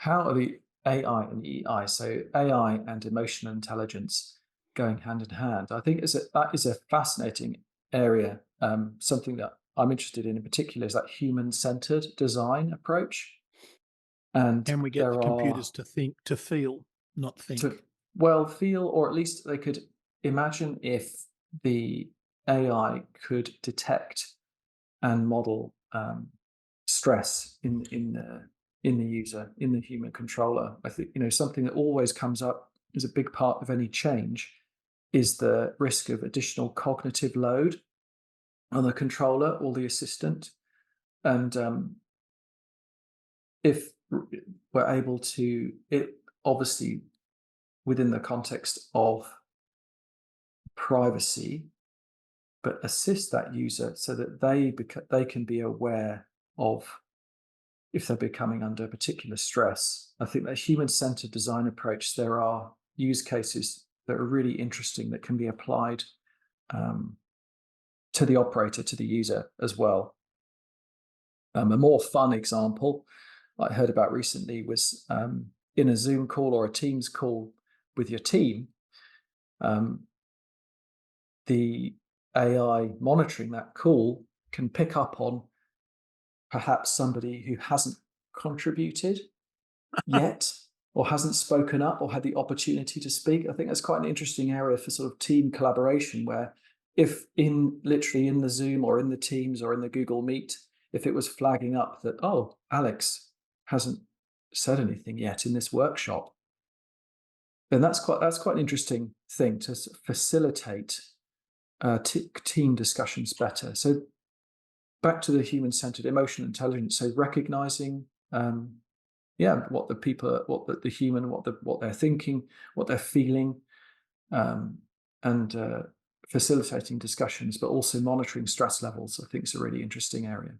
how are the AI and EI, so AI and emotional intelligence, going hand in hand? I think that is a fascinating area. Something that I'm interested in particular is that human-centered design approach. And Can we get the there are computers to think, to feel, not to think? well feel, or at least they could imagine if the AI could detect and model stress in the user, in the human controller. I think something that always comes up as a big part of any change is the risk of additional cognitive load on the controller or the assistant, and if we're able to, it obviously within the context of privacy, but assist that user so that they can be aware of if they're becoming under particular stress. I think that human-centered design approach, there are use cases that are really interesting that can be applied to the operator, to the user as well. A more fun example I heard about recently was in a Zoom call or a Teams call with your team, the AI monitoring that call can pick up on perhaps somebody who hasn't contributed yet, or hasn't spoken up or had the opportunity to speak. I think that's quite an interesting area for sort of team collaboration, where if literally in the Zoom or in the Teams or in the Google Meet, if it was flagging up that, oh, Alex hasn't said anything yet in this workshop, then that's quite an interesting thing to facilitate team discussions better. So back to the human-centered emotional intelligence. So recognizing, what the people, what the human, what they're thinking, what they're feeling, and facilitating discussions, but also monitoring stress levels. I think is a really interesting area.